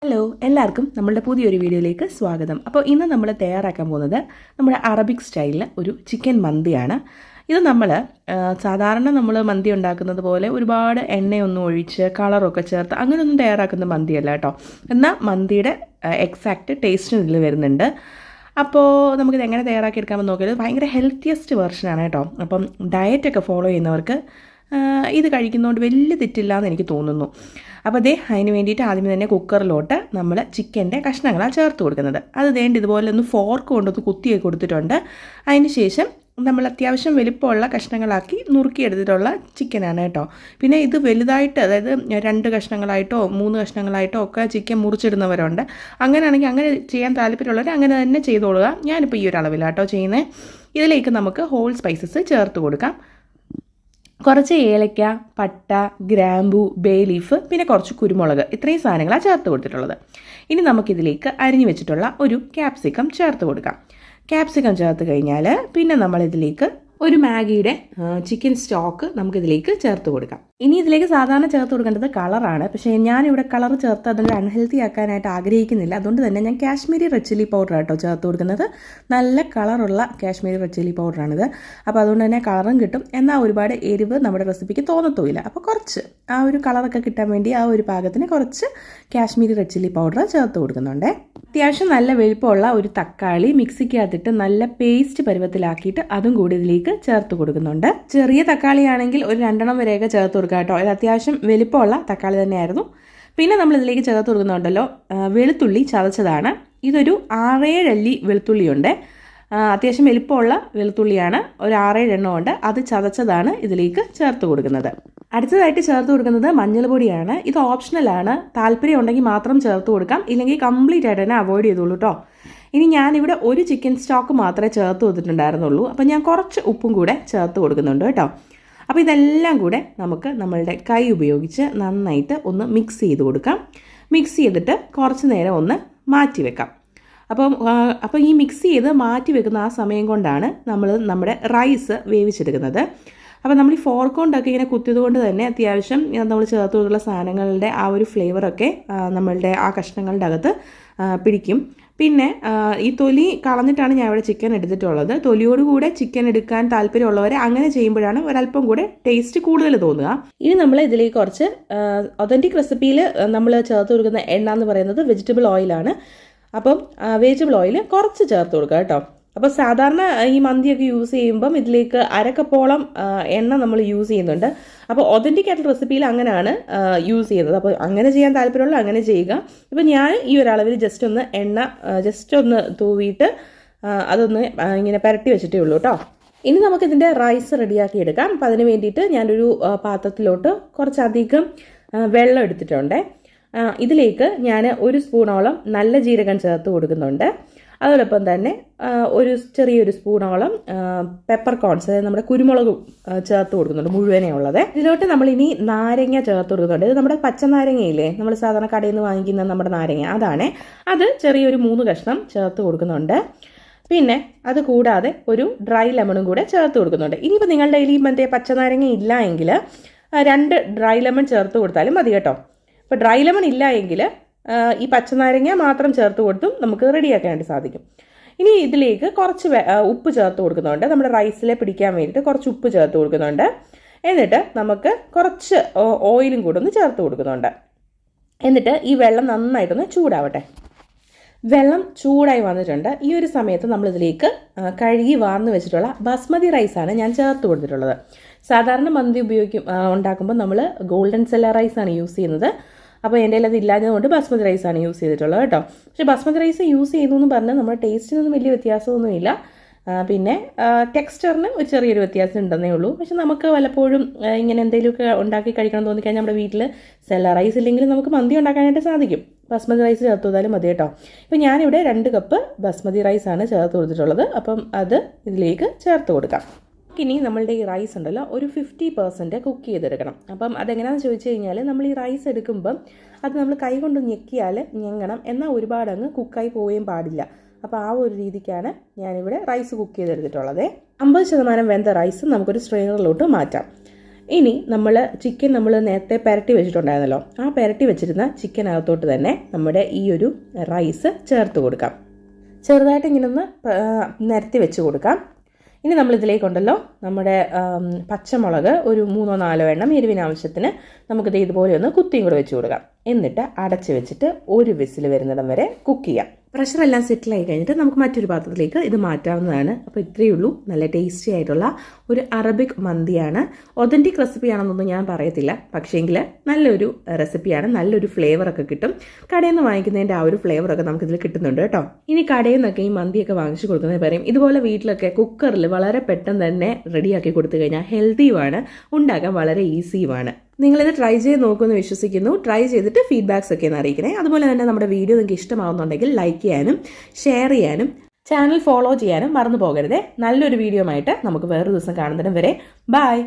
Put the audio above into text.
Hello എല്ലാവർക്കും നമ്മളുടെ പുതിയൊരു വീഡിയോയിലേക്ക് സ്വാഗതം. അപ്പോൾ ഇന്ന് നമ്മൾ തയ്യാറാക്കാൻ പോകുന്നത് നമ്മുടെ അറബിക് സ്റ്റൈലിൽ ഒരു ചിക്കൻ മന്തിയാണ്. ഇത് നമ്മൾ സാധാരണ നമ്മൾ മന്തി ഉണ്ടാക്കുന്നത് പോലെ ഒരുപാട് എണ്ണയൊന്നും ഒഴിച്ച് കളറൊക്കെ ചേർത്ത് അങ്ങനെയൊന്നും തയ്യാറാക്കുന്ന മന്തിയല്ല കേട്ടോ. എന്നാൽ മന്തിയുടെ എക്സാക്റ്റ് ടേസ്റ്റും ഇതിൽ വരുന്നുണ്ട്. അപ്പോൾ നമുക്കിത് എങ്ങനെ തയ്യാറാക്കിയെടുക്കാമെന്ന് നോക്കിയത് ഭയങ്കര ഹെൽത്തിയസ്റ്റ് വെർഷനാണ് കേട്ടോ. അപ്പം ഡയറ്റൊക്കെ ഫോളോ ചെയ്യുന്നവർക്ക് ഇത് കഴിക്കുന്നതുകൊണ്ട് വലിയ തെറ്റില്ല എന്ന് എനിക്ക് തോന്നുന്നു. അപ്പോൾ അതിന് വേണ്ടിയിട്ട് ആദ്യം തന്നെ കുക്കറിലോട്ട് നമ്മൾ ചിക്കൻ്റെ കഷ്ണങ്ങളാണ് ചേർത്ത് കൊടുക്കുന്നത്. അത് വേണ്ടി ഇതുപോലെ ഒന്ന് ഫോർക്ക് കൊണ്ടൊന്ന് കുത്തിയൊക്കെ കൊടുത്തിട്ടുണ്ട്. അതിന് ശേഷം നമ്മൾ അത്യാവശ്യം വലിപ്പമുള്ള കഷ്ണങ്ങളാക്കി നുറുക്കിയെടുത്തിട്ടുള്ള ചിക്കനാണ് കേട്ടോ. പിന്നെ ഇത് വലുതായിട്ട്, അതായത് 2 കഷ്ണങ്ങളായിട്ടോ 3 കഷ്ണങ്ങളായിട്ടോ ഒക്കെ ചിക്കൻ മുറിച്ചിടുന്നവരുണ്ട്. അങ്ങനെയാണെങ്കിൽ അങ്ങനെ ചെയ്യാൻ താല്പര്യമുള്ളവർ അങ്ങനെ തന്നെ ചെയ്തോളുക. ഞാനിപ്പോൾ ഈ ഒരു അളവിലാട്ടോ ചെയ്യുന്നത്. ഇതിലേക്ക് നമുക്ക് ഹോൾ സ്പൈസസ് ചേർത്ത് കൊടുക്കാം. കുറച്ച് ഏലക്ക, പട്ട, ഗ്രാമ്പു, ബേ ലീഫ്, പിന്നെ കുറച്ച് കുരുമുളക്, ഇത്രയും സാധനങ്ങളാണ് ചേർത്ത് കൊടുത്തിട്ടുള്ളത്. ഇനി നമുക്കിതിലേക്ക് അരിഞ്ഞു വെച്ചിട്ടുള്ള ഒരു ക്യാപ്സിക്കം ചേർത്ത് കൊടുക്കാം. ക്യാപ്സിക്കം ചേർത്ത് കഴിഞ്ഞാൽ പിന്നെ നമ്മളിതിലേക്ക് ഒരു മാഗിയുടെ ചിക്കൻ സ്റ്റോക്ക് നമുക്കിതിലേക്ക് ചേർത്ത് കൊടുക്കാം. ഇനി ഇതിലേക്ക് സാധാരണ ചേർത്ത് കൊടുക്കേണ്ടത് കളറാണ്. പക്ഷേ ഞാനിവിടെ കളർ ചേർത്ത് അതിൻ്റെ അൺഹെൽത്തി ആക്കാനായിട്ട് ആഗ്രഹിക്കുന്നില്ല. അതുകൊണ്ട് തന്നെ ഞാൻ കാശ്മീരി റെഡ് ചില്ലി പൗഡർ ആട്ടോ ചേർത്ത് കൊടുക്കുന്നത്. നല്ല കളറുള്ള കാശ്മീരി റെഡ് ചില്ലി പൗഡറാണിത്. അപ്പോൾ അതുകൊണ്ട് തന്നെ കളറും കിട്ടും, എന്നാൽ ഒരുപാട് എരിവ് നമ്മുടെ റെസിപ്പിക്ക് തോന്നത്തുമില്ല. അപ്പോൾ കുറച്ച് ആ ഒരു കളറൊക്കെ കിട്ടാൻ വേണ്ടി ആ ഒരു പാകത്തിന് കുറച്ച് കാശ്മീരി റെഡ് ചില്ലി പൗഡർ ചേർത്ത് കൊടുക്കുന്നുണ്ട്. അത്യാവശ്യം നല്ല വലുപ്പമുള്ള ഒരു തക്കാളി മിക്സിക്കകത്തിട്ട് നല്ല പേസ്റ്റ് പരുവത്തിലാക്കിയിട്ട് അതും കൂടി ഇതിലേക്ക് ചേർത്ത് കൊടുക്കുന്നുണ്ട്. ചെറിയ തക്കാളിയാണെങ്കിൽ ഒരു 2 വരെയൊക്കെ ചേർത്ത് കൊടുക്കുക കേട്ടോ. ഇത് അത്യാവശ്യം വലിപ്പമുള്ള തക്കാളി തന്നെയായിരുന്നു. പിന്നെ നമ്മൾ ഇതിലേക്ക് ചേർത്ത് കൊടുക്കുന്നുണ്ടല്ലോ വെളുത്തുള്ളി ചതച്ചതാണ്. ഇതൊരു 6-7 അല്ലി വെളുത്തുള്ളിയുണ്ട്. അത്യാവശ്യം വലിപ്പമുള്ള വെളുത്തുള്ളിയാണ്, ഒരു 6-7 എണ്ണമുണ്ട്. അത് ചതച്ചതാണ് ഇതിലേക്ക് ചേർത്ത് കൊടുക്കുന്നത്. അടുത്തതായിട്ട് ചേർത്ത് കൊടുക്കുന്നത് മഞ്ഞൾപ്പൊടിയാണ്. ഇത് ഓപ്ഷണലാണ്, താല്പര്യം ഉണ്ടെങ്കിൽ മാത്രം ചേർത്ത് കൊടുക്കാം, ഇല്ലെങ്കിൽ കംപ്ലീറ്റ് ആയിട്ട് തന്നെ അവോയ്ഡ് ചെയ്തോളൂ കേട്ടോ. ഇനി ഞാനിവിടെ ഒരു ചിക്കൻ സ്റ്റോക്ക് മാത്രമേ ചേർത്ത് കൊടുത്തിട്ടുണ്ടായിരുന്നുള്ളൂ. അപ്പം ഞാൻ കുറച്ച് ഉപ്പും കൂടെ ചേർത്ത് കൊടുക്കുന്നുണ്ട് കേട്ടോ. അപ്പോൾ ഇതെല്ലാം കൂടെ നമുക്ക് നമ്മളുടെ കൈ ഉപയോഗിച്ച് നന്നായിട്ട് ഒന്ന് മിക്സ് ചെയ്ത് കൊടുക്കാം. മിക്സ് ചെയ്തിട്ട് കുറച്ച് നേരം ഒന്ന് മാറ്റി വെക്കാം. അപ്പം ഈ മിക്സ് ചെയ്ത് മാറ്റി വെക്കുന്ന ആ സമയം കൊണ്ടാണ് നമ്മൾ നമ്മുടെ റൈസ് വേവിച്ചെടുക്കുന്നത്. അപ്പോൾ നമ്മൾ ഈ ഫോർക്ക് കൊണ്ടൊക്കെ ഇങ്ങനെ കുത്തിയത് കൊണ്ട് തന്നെ അത്യാവശ്യം നമ്മൾ ചേർത്ത് കൊടുത്തുള്ള സാധനങ്ങളുടെ ആ ഒരു ഫ്ലേവറൊക്കെ നമ്മളുടെ ആ കഷ്ണങ്ങളുടെ അകത്ത് പിടിക്കും. പിന്നെ ഈ തൊലി കളഞ്ഞിട്ടാണ് ഞാൻ ഇവിടെ ചിക്കൻ എടുത്തിട്ടുള്ളത്. തൊലിയോടുകൂടെ ചിക്കൻ എടുക്കാൻ താല്പര്യമുള്ളവർ അങ്ങനെ ചെയ്യുമ്പോഴാണ് ഒരല്പം കൂടെ ടേസ്റ്റ് കൂടുതൽ തോന്നുക. ഇനി നമ്മൾ ഇതിലേക്ക് കുറച്ച് ഒതൻറ്റിക് റെസിപ്പിയിൽ നമ്മൾ ചേർത്ത് കൊടുക്കുന്ന എണ്ണ എന്ന് പറയുന്നത് വെജിറ്റബിൾ ഓയിലാണ്. അപ്പം വെജിറ്റബിൾ ഓയിൽ കുറച്ച് ചേർത്ത് കൊടുക്കുക കേട്ടോ. അപ്പോൾ സാധാരണ ഈ മന്തിയൊക്കെ യൂസ് ചെയ്യുമ്പം ഇതിലേക്ക് 1/2 കപ്പോളം എണ്ണ നമ്മൾ യൂസ് ചെയ്യുന്നുണ്ട്. അപ്പോൾ ഒതൻറ്റിക് ആയിട്ടുള്ള റെസിപ്പിയിൽ അങ്ങനെയാണ് യൂസ് ചെയ്യുന്നത്. അപ്പോൾ അങ്ങനെ ചെയ്യാൻ താല്പര്യമുള്ള അങ്ങനെ ചെയ്യുക. ഇപ്പോൾ ഞാൻ ഈ ഒരു അളവിൽ ജസ്റ്റ് ഒന്ന് എണ്ണ ജസ്റ്റ് ഒന്ന് തൂവിയിട്ട് അതൊന്ന് ഇങ്ങനെ പുരട്ടി വെച്ചിട്ടേ ഉള്ളൂ കേട്ടോ. ഇനി നമുക്കിതിൻ്റെ റൈസ് റെഡിയാക്കി എടുക്കാം. അപ്പോൾ അതിന് വേണ്ടിയിട്ട് ഞാനൊരു പാത്രത്തിലോട്ട് കുറച്ചധികം വെള്ളം എടുത്തിട്ടുണ്ട്. ഇതിലേക്ക് ഞാൻ 1 സ്പൂണോളം നല്ല ജീരകം ചേർത്ത് കൊടുക്കുന്നുണ്ട്. അതോടൊപ്പം തന്നെ ചെറിയൊരു സ്പൂണോളം പെപ്പർ കോൺസ്, അതായത് നമ്മുടെ കുരുമുളകും ചേർത്ത് കൊടുക്കുന്നുണ്ട്, മുഴുവനേ ഉള്ളത്. ഇതിലോട്ട് നമ്മൾ ഇനി നാരങ്ങ ചേർത്ത് കൊടുക്കുന്നുണ്ട്. ഇത് നമ്മുടെ പച്ച നാരങ്ങയില്ലേ, നമ്മൾ സാധാരണ കടയിൽ നിന്ന് വാങ്ങിക്കുന്ന നമ്മുടെ നാരങ്ങ, അതാണ്. അത് ചെറിയൊരു 3 കഷ്ണം ചേർത്ത് കൊടുക്കുന്നുണ്ട്. പിന്നെ അത് കൂടാതെ ഒരു ഡ്രൈ ലെമണും കൂടെ ചേർത്ത് കൊടുക്കുന്നുണ്ട്. ഇനിയിപ്പോൾ നിങ്ങളുടെ കയ്യിൽ മറ്റേ പച്ചനാരങ്ങ ഇല്ല എങ്കിൽ 2 ഡ്രൈ ലെമൺ ചേർത്ത് കൊടുത്താലും മതി കേട്ടോ. ഇപ്പോൾ ഡ്രൈ ലെമൺ ഇല്ല എങ്കിൽ ഈ പച്ചനാരങ്ങ മാത്രം ചേർത്ത് കൊടുത്തും നമുക്ക് റെഡിയാക്കാനായിട്ട് സാധിക്കും. ഇനി ഇതിലേക്ക് കുറച്ച് ഉപ്പ് ചേർത്ത് കൊടുക്കുന്നുണ്ട്. നമ്മുടെ റൈസിൽ പിടിക്കാൻ വേണ്ടിയിട്ട് കുറച്ച് ഉപ്പ് ചേർത്ത് കൊടുക്കുന്നുണ്ട്. എന്നിട്ട് നമുക്ക് കുറച്ച് ഓയിലും കൂടെ ഒന്ന് ചേർത്ത് കൊടുക്കുന്നുണ്ട്. എന്നിട്ട് ഈ വെള്ളം നന്നായിട്ടൊന്ന് ചൂടാവട്ടെ. വെള്ളം ചൂടായി വന്നിട്ടുണ്ട്. ഈ ഒരു സമയത്ത് നമ്മളിതിലേക്ക് കഴുകി വാർന്ന് വെച്ചിട്ടുള്ള ബസ്മതി റൈസാണ് ഞാൻ ചേർത്ത് കൊടുത്തിട്ടുള്ളത്. സാധാരണ മന്തി ഉണ്ടാക്കുമ്പോൾ നമ്മൾ ഗോൾഡൻ സെല്ല റൈസാണ് യൂസ് ചെയ്യുന്നത്. അപ്പോൾ എൻ്റെ കയ്യിൽ അത് ഇല്ലാഞ്ഞതുകൊണ്ട് ബസ്മതി റൈസാണ് യൂസ് ചെയ്തിട്ടുള്ളത് കേട്ടോ. പക്ഷേ ബസ്മതി റൈസ് യൂസ് ചെയ്യുന്നു എന്ന് പറഞ്ഞാൽ നമ്മുടെ ടേസ്റ്റിനൊന്നും വലിയ വ്യത്യാസമൊന്നുമില്ല. പിന്നെ ടെക്സ്ചറിന് ഒരു ചെറിയൊരു വ്യത്യാസം ഉണ്ടെന്നേ ഉള്ളൂ. പക്ഷെ നമുക്ക് വല്ലപ്പോഴും ഇങ്ങനെ എന്തെങ്കിലുമൊക്കെ ഉണ്ടാക്കി കഴിക്കണം തോന്നിക്കഴിഞ്ഞാൽ നമ്മുടെ വീട്ടിൽ സെല്ല റൈസ് ഇല്ലെങ്കിലും നമുക്ക് മന്തി ഉണ്ടാക്കാനായിട്ട് സാധിക്കും. ബസ്മതി റൈസ് ചേർത്ത് കൊടുത്താലും മതി കേട്ടോ. ഇപ്പോൾ ഞാനിവിടെ 2 കപ്പ് ബസ്മതി റൈസാണ് ചേർത്ത് കൊടുത്തിട്ടുള്ളത്. അപ്പം അത് ഇതിലേക്ക് ചേർത്ത് കൊടുക്കാം. ഇനി നമ്മളുടെ ഈ റൈസ് ഉണ്ടല്ലോ ഒരു 50% കുക്ക് ചെയ്തെടുക്കണം. അപ്പം അതെങ്ങനെയാണെന്ന് ചോദിച്ചു കഴിഞ്ഞാൽ നമ്മൾ ഈ റൈസ് എടുക്കുമ്പം അത് നമ്മൾ കൈ കൊണ്ട് ഞെക്കിയാൽ ഞെങ്ങണം, എന്നാൽ ഒരുപാട് അങ്ങ് കുക്കായി പോവുകയും പാടില്ല. അപ്പോൾ ആ ഒരു രീതിക്കാണ് ഞാനിവിടെ റൈസ് കുക്ക് ചെയ്തെടുത്തിട്ടുള്ളത്. 50% വെന്ത റൈസ് നമുക്കൊരു സ്ട്രെയിനറിലോട്ട് മാറ്റാം. ഇനി ചിക്കൻ നമ്മൾ നേരത്തെ പുരട്ടി വെച്ചിട്ടുണ്ടായിരുന്നല്ലോ, ആ പുരട്ടി വെച്ചിരുന്ന ചിക്കനകത്തോട്ട് തന്നെ നമ്മുടെ ഈ ഒരു റൈസ് ചേർത്ത് കൊടുക്കാം. ചെറുതായിട്ട് ഇങ്ങനെ ഒന്ന് നിരത്തി വെച്ച് കൊടുക്കാം. ഇനി നമ്മളിതിലേക്കുണ്ടല്ലോ നമ്മുടെ പച്ചമുളക് ഒരു 3-4 എണ്ണം എരിവിനാവശ്യത്തിന് നമുക്കിത് ഇതുപോലെ ഒന്ന് കുത്തിയും കൂടെ വെച്ച് കൊടുക്കാം. എന്നിട്ട് അടച്ച് വെച്ചിട്ട് ഒരു വിസിൽ വരുന്നിടം വരെ കുക്ക് ചെയ്യാം. പ്രഷറെല്ലാം സെറ്റിലായി കഴിഞ്ഞിട്ട് നമുക്ക് മറ്റൊരു പാത്രത്തിലേക്ക് ഇത് മാറ്റാവുന്നതാണ്. അപ്പോൾ ഇത്രയേ ഉള്ളൂ, നല്ല ടേസ്റ്റി ആയിട്ടുള്ള ഒരു അറബിക് മന്തിയാണ്. ഒതൻറ്റിക് റെസിപ്പിയാണെന്നൊന്നും ഞാൻ പറയത്തില്ല, പക്ഷേങ്കിൽ നല്ലൊരു റെസിപ്പിയാണ്, നല്ലൊരു ഫ്ലേവറൊക്കെ കിട്ടും. കടയിൽ നിന്ന് വാങ്ങിക്കുന്നതിൻ്റെ ആ ഒരു ഫ്ലേവറൊക്കെ നമുക്കിതിൽ കിട്ടുന്നുണ്ട് കേട്ടോ. ഇനി കടയിൽ നിന്നൊക്കെ ഈ മന്തിയൊക്കെ വാങ്ങിച്ചു കൊടുക്കുന്നത് പറയും, ഇതുപോലെ വീട്ടിലൊക്കെ കുക്കറിൽ വളരെ പെട്ടെന്ന് തന്നെ റെഡിയാക്കി കൊടുത്തു കഴിഞ്ഞാൽ ഹെൽത്തിയുമാണ്, ഉണ്ടാക്കാൻ വളരെ ഈസിയുമാണ്. നിങ്ങളിത് ട്രൈ ചെയ്ത് നോക്കുമെന്ന് വിശ്വസിക്കുന്നു. ട്രൈ ചെയ്തിട്ട് ഫീഡ്ബാക്സ് ഒക്കെ ഒന്ന് അറിയിക്കണേ. അതുപോലെ തന്നെ നമ്മുടെ വീഡിയോ നിങ്ങൾക്ക് ഇഷ്ടമാവുന്നുണ്ടെങ്കിൽ ലൈക്ക് ചെയ്യാനും ഷെയർ ചെയ്യാനും ചാനൽ ഫോളോ ചെയ്യാനും മറന്നു പോകരുതേ. നല്ലൊരു വീഡിയോ ആയിട്ട് നമുക്ക് വേറൊരു ദിവസം കാണുന്നതിനും വരെ ബൈ.